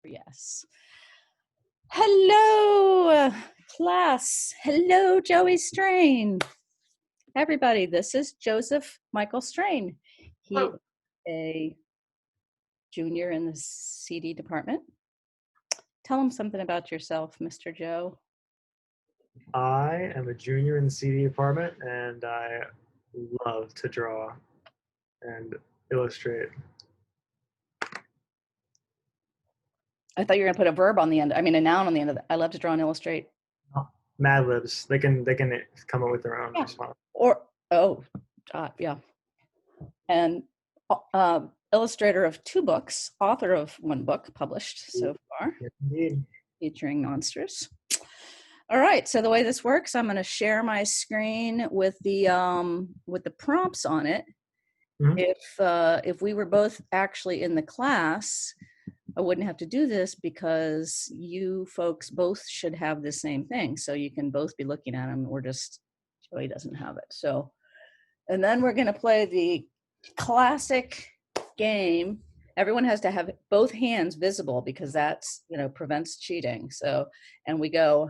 Yes. Hello, class. Hello, Joey Strain. Everybody, this is Joseph Michael Strain. He is a junior in the CD department. Tell him something about yourself, Mr. Joe. I am a junior in the CD department, and I love to draw and illustrate. I thought you were going to put a verb on the end. I mean, a noun on the end of that. I love to draw and illustrate. Mad Libs. They can come up with their own response. Or yeah. And illustrator of 2 books, author of 1 book published so far, Yes, indeed. featuring monsters. All right, so the way this works, I'm going to share my screen with the prompts on it. Mm-hmm. If we were both actually in the class, I wouldn't have to do this because you folks both should have the same thing. So you can both be looking at them, or just Joey doesn't have it. So, and then we're going to play the classic game. Everyone has to have both hands visible because that's, prevents cheating. So, and we go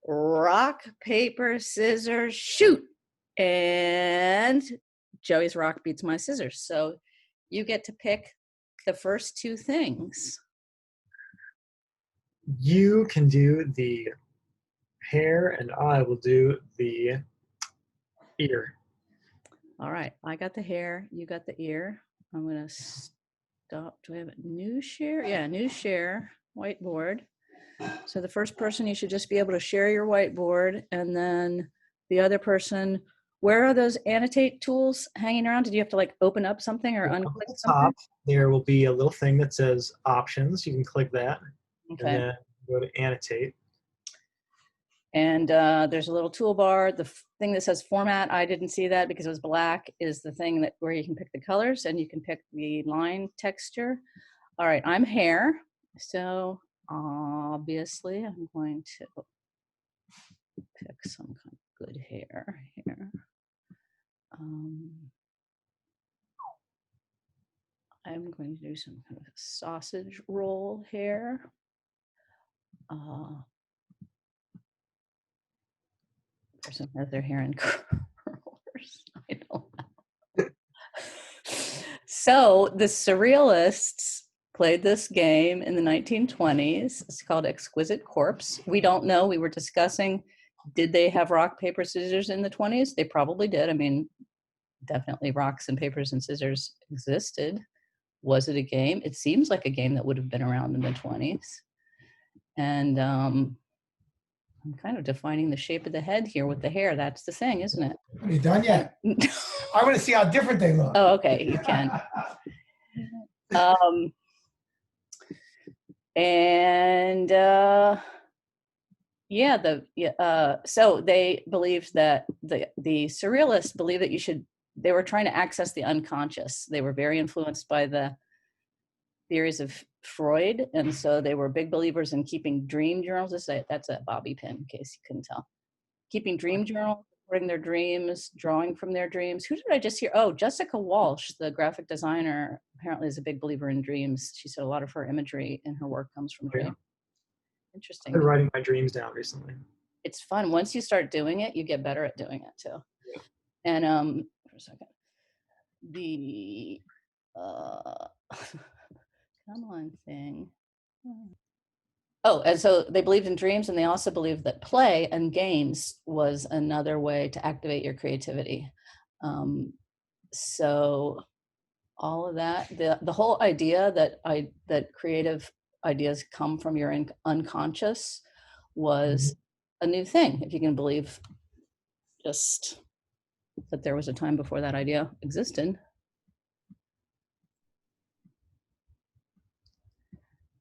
rock, paper, scissors, shoot. And Joey's rock beats my scissors. So you get to pick the first 2 things. You can do the hair, and I will do the ear. All right, I got the hair, you got the ear. I'm going to stop. Do I have a new share? Yeah, new share, whiteboard. So the first person, you should just be able to share your whiteboard, and then the other person, where are those annotate tools hanging around? Did you have to open up something or unclick something? Top, there will be a little thing that says options. You can click that, Okay. and then go to annotate. And there's a little toolbar. The thing that says format, I didn't see that because it was black, is the thing where you can pick the colors and you can pick the line texture. All right, I'm hair. So obviously I'm going to pick some kind of good hair here. I'm going to do some kind of sausage roll hair. Person has their hair in curlers. I don't know. So the Surrealists played this game in the 1920s. It's called Exquisite Corpse. We don't know. We were discussing, did they have rock, paper, scissors in the 20s? They probably did. I mean, definitely rocks and papers and scissors existed. Was it a game? It seems like a game that would have been around in the 20s. And I'm kind of defining the shape of the head here with the hair. That's the thing, isn't it? Are you done yet? I want to see how different they look. Oh, okay, you can. So they believed that the Surrealists believed that they were trying to access the unconscious. They were very influenced by the theories of Freud, and so they were big believers in keeping dream journals. That's a bobby pin, in case you couldn't tell. Keeping dream journals, recording their dreams, drawing from their dreams. Who did I just hear? Oh, Jessica Walsh, the graphic designer, apparently is a big believer in dreams. She said a lot of her imagery in her work comes from dreams. Interesting. I've been writing my dreams down recently. It's fun. Once you start doing it, you get better at doing it too. Yeah. And for a second, the come on thing. Oh, and so they believed in dreams, and they also believed that play and games was another way to activate your creativity. So all of that, the whole idea that creative ideas come from your unconscious was a new thing, if you can believe just that there was a time before that idea existed.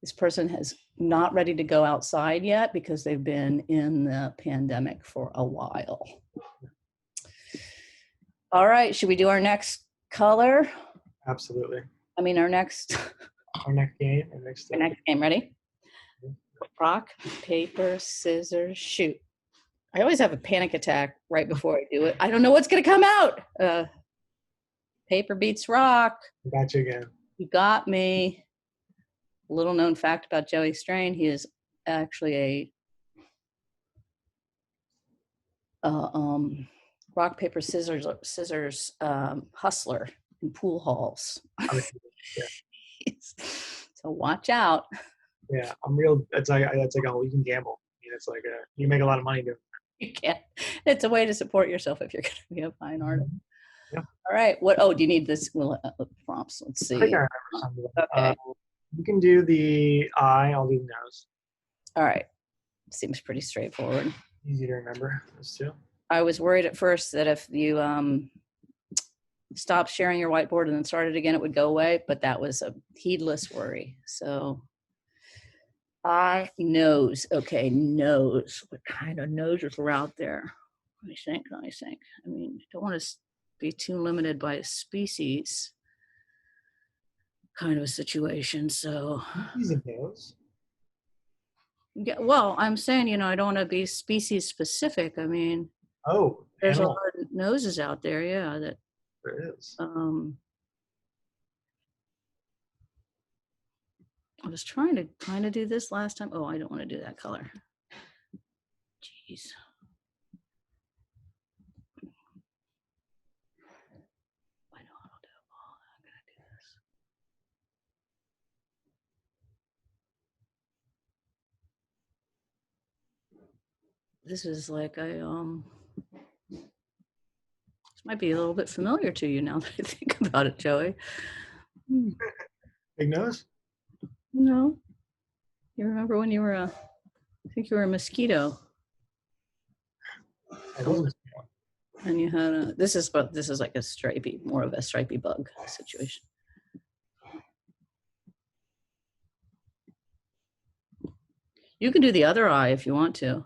This person is not ready to go outside yet because they've been in the pandemic for a while. All right, should we do our next color? Absolutely. I mean, our next game. Our next game, ready? Rock, paper, scissors, shoot. I always have a panic attack right before I do it. I don't know what's going to come out. Paper beats rock. Got you again. You got me. little known fact about Joey Strain, he is actually a rock, paper, scissors hustler in pool halls. I mean, yeah. So watch out. Yeah, I'm real. It's like oh, you can gamble. I mean, it's like you make a lot of money doing. You can't. It's a way to support yourself if you're going to be a fine artist. Yeah. All right. What? Oh, do you need this? Well, prompts. Let's I think see. I remember something. Okay. You can do the eye. I'll do the nose. All right. Seems pretty straightforward. Easy to remember. Those two. I was worried at first that if you stopped sharing your whiteboard and then started again, it would go away, but that was a heedless worry. So eye, nose. Okay, nose. What kind of noses are out there? Let me think. I mean, don't want to be too limited by a species kind of a situation. So Easy nose. yeah, well, I'm saying, I don't want to be species specific. I mean, Oh, there's animal. a lot of noses out there, yeah, that There is. I was trying to kind of do this last time. Oh, I don't want to do that color. Jeez. I know how to do it. Oh, I'm gonna do this. This is like this might be a little bit familiar to you now that I think about it, Joey. Big nose. No. You remember when you were I think you were a mosquito. I wasn't. And you had this is like more of a stripy bug situation. You can do the other eye if you want to.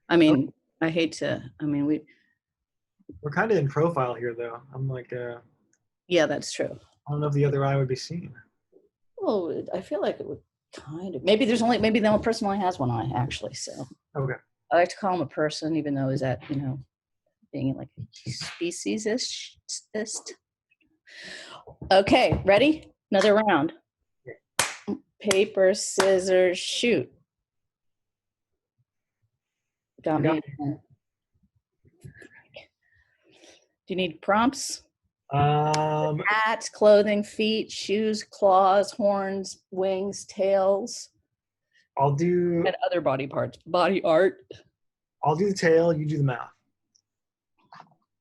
I mean, I hate to, We're kind of in profile here, though. I'm like, yeah, that's true. I don't know if the other eye would be seen. Well, I feel like it would kind of, maybe the only person only has one eye actually. So Okay. I like to call him a person, even though he's at, being like a speciesist. Okay, ready? Another round. Yeah. Paper, scissors, shoot. Got me. Do you need prompts? Hats, clothing, feet, shoes, claws, horns, wings, tails. I'll do. And other body parts. Body art. I'll do the tail. You do the mouth.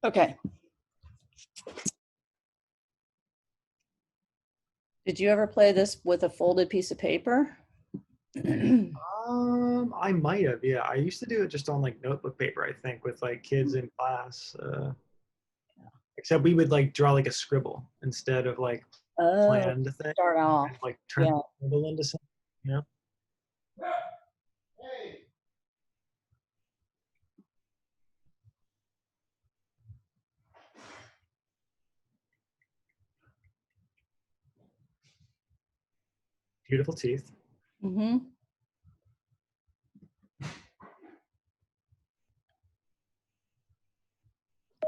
Okay. Did you ever play this with a folded piece of paper? I might have. Yeah, I used to do it just on like notebook paper. I think with like kids in class. Except we would like draw like a scribble instead of like planned thing. Start off. And, like turn the scribble into something. You know. Beautiful teeth. Mm-hmm.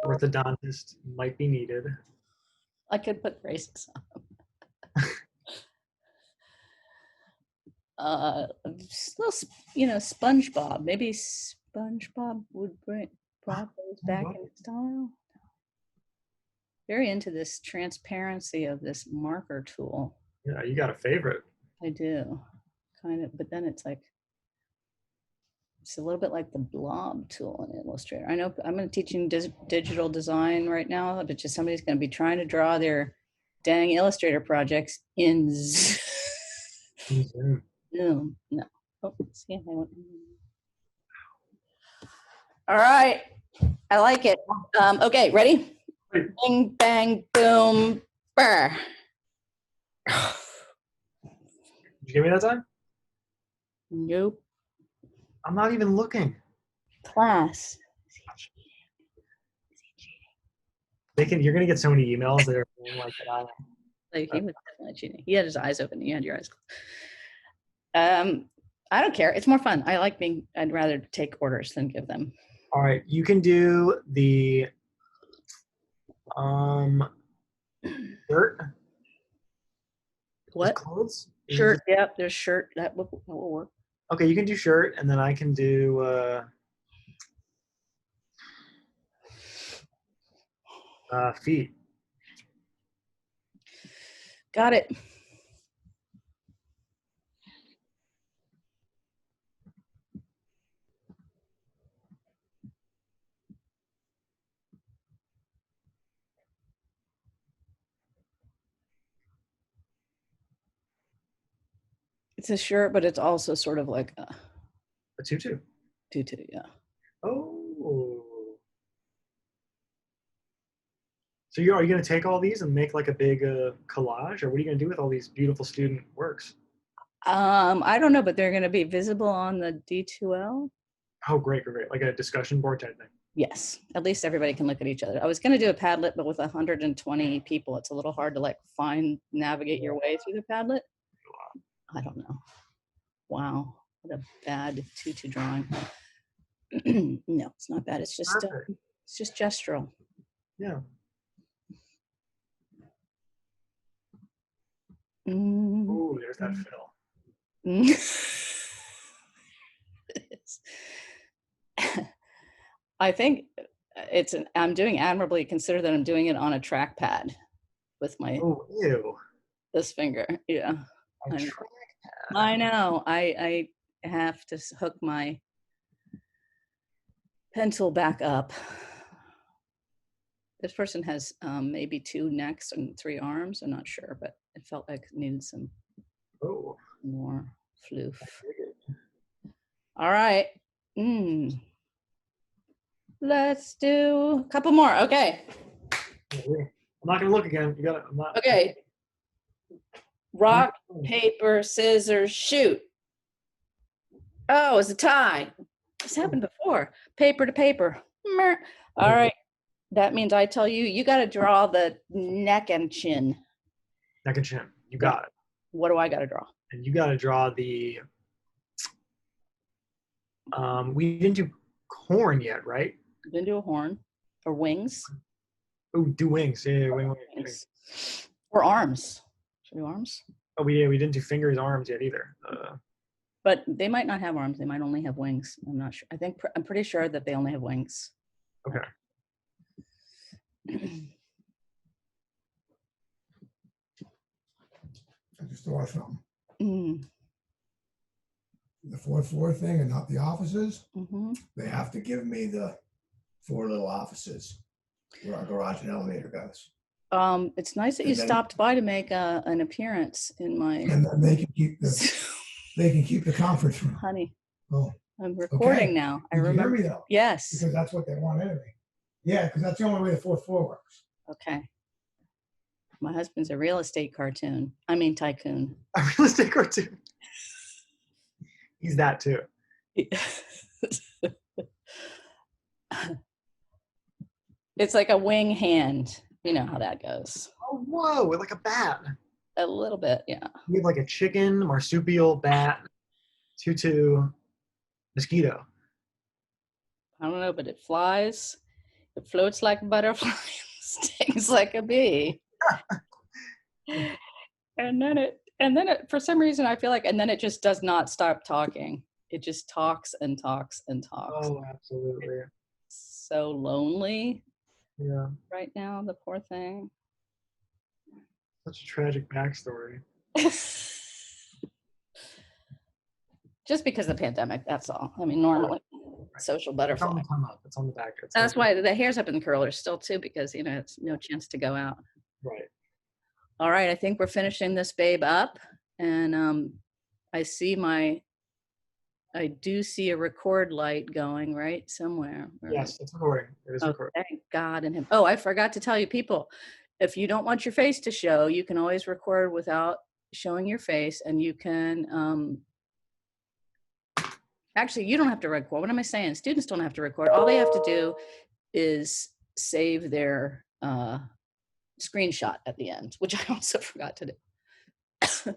Orthodontist might be needed. I could put braces on. Little, SpongeBob. Maybe SpongeBob would bring those back in style. Very into this transparency of this marker tool. Yeah, you got a favorite. I do, kind of, but then it's a little bit like the blob tool in Illustrator. I know I'm going to teaching digital design right now, but just somebody's going to be trying to draw their dang Illustrator projects in Zoom. No. Oh, see, all right. I like it. Okay, ready? Bing, bang, boom, brr. Did you give me that time? Nope. I'm not even looking. Class. You're gonna get so many emails that are like that. Like he was definitely cheating. He had his eyes open. You had your eyes closed. I don't care. It's more fun. I'd rather take orders than give them. All right, you can do the dirt. What? Clothes. Shirt, yep, there's shirt. That will work. Okay, you can do shirt, and then I can do feet. Got it. It's a shirt, but it's also sort of like a tutu. tutu, yeah. Oh. So are you going to take all these and make like a big collage, or what are you going to do with all these beautiful student works? I don't know, but they're going to be visible on the D2L. Oh, great. Like a discussion board type thing. Yes, at least everybody can look at each other. I was going to do a Padlet, but with 120 people, it's a little hard to like navigate your way through the Padlet. I don't know. Wow, what a bad tutu drawing. No, it's not bad. It's just gestural. Yeah. Oh, there's that fill. I think I'm doing admirably. Consider that I'm doing it on a trackpad with my this finger. Yeah, I know. I have to hook my pencil back up. This person has maybe 2 necks and 3 arms. I'm not sure, but it felt like it needed some more floof. All right. Let's do a couple more. Okay. I'm not gonna look again. You got it. Okay. Rock, paper, scissors, shoot. Oh, it's a tie. This happened before. Paper to paper. All right. That means I tell you, you got to draw the neck and chin. Neck and chin. You got it. What do I got to draw? And you got to draw the. We didn't do horn yet, right? We didn't do a horn or wings. Oh, do wings. Yeah, wings. Or arms. Should we do arms? Oh, we didn't do fingers, arms yet either. But they might not have arms. They might only have wings. I'm not sure. I'm pretty sure that they only have wings. Okay. I just thought of something. The 4th floor thing and not the offices. They have to give me the 4 little offices where our garage and elevator goes. It's nice that you stopped by to make an appearance in my. And then they can keep the conference room. Honey. Oh. I'm recording now. I remember. You hear me though? Yes. Because that's what they want anyway. Yeah, because that's the only way the 4th floor works. Okay. My husband's a real estate tycoon. A real estate cartoon. He's that too. It's like a wing hand. You know how that goes. Oh, whoa, like a bat. A little bit, yeah. We have like a chicken, marsupial, bat, tutu, mosquito. I don't know, but it flies. It floats like a butterfly. Stings like a bee. and then it for some reason I feel like, and then it just does not stop talking. It just talks and talks and talks. Oh, absolutely. It's so lonely. Yeah. Right now, the poor thing. Such a tragic backstory. Just because of the pandemic, that's all. I mean, normally, social butterfly. It's on the come up. It's on the back. That's why the hairs up in the curlers still too, because it's no chance to go out. Right. All right, I think we're finishing this babe up, and I do see a record light going right somewhere. Yes, it's recording. It is recording. Thank God in him. Oh, I forgot to tell you, people, if you don't want your face to show, you can always record without showing your face, and you can. Actually, you don't have to record. What am I saying? Students don't have to record. All they have to do is save their screenshot at the end, which I also forgot to do. You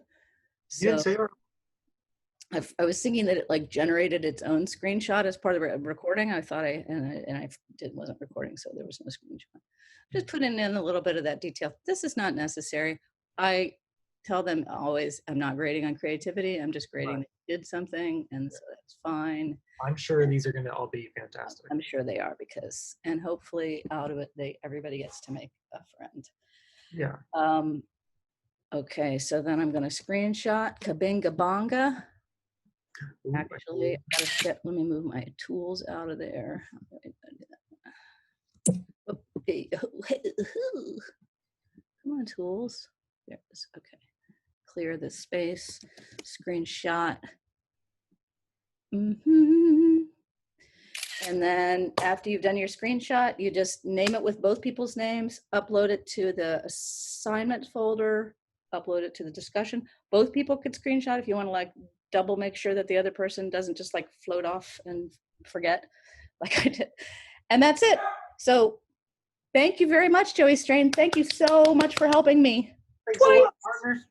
didn't save it? I was thinking that it like generated its own screenshot as part of the recording. I thought wasn't recording, so there was no screenshot. Just putting in a little bit of that detail. This is not necessary. I tell them always, I'm not grading on creativity. I'm just grading that you did something, and so that's fine. I'm sure these are going to all be fantastic. I'm sure they are, because, and hopefully out of it, everybody gets to make a friend. Yeah. Okay, so then I'm going to screenshot Kabinga Bonga. Ooh, Actually, let me move my tools out of there. Come on, tools. There it is. Okay. Clear the space. Screenshot. And then after you've done your screenshot, you just name it with both people's names, upload it to the assignment folder, upload it to the discussion. Both people could screenshot if you want to like double make sure that the other person doesn't just like float off and forget like I did. And that's it. So thank you very much, Joey Strain. Thank you so much for helping me. Thanks a lot, partner.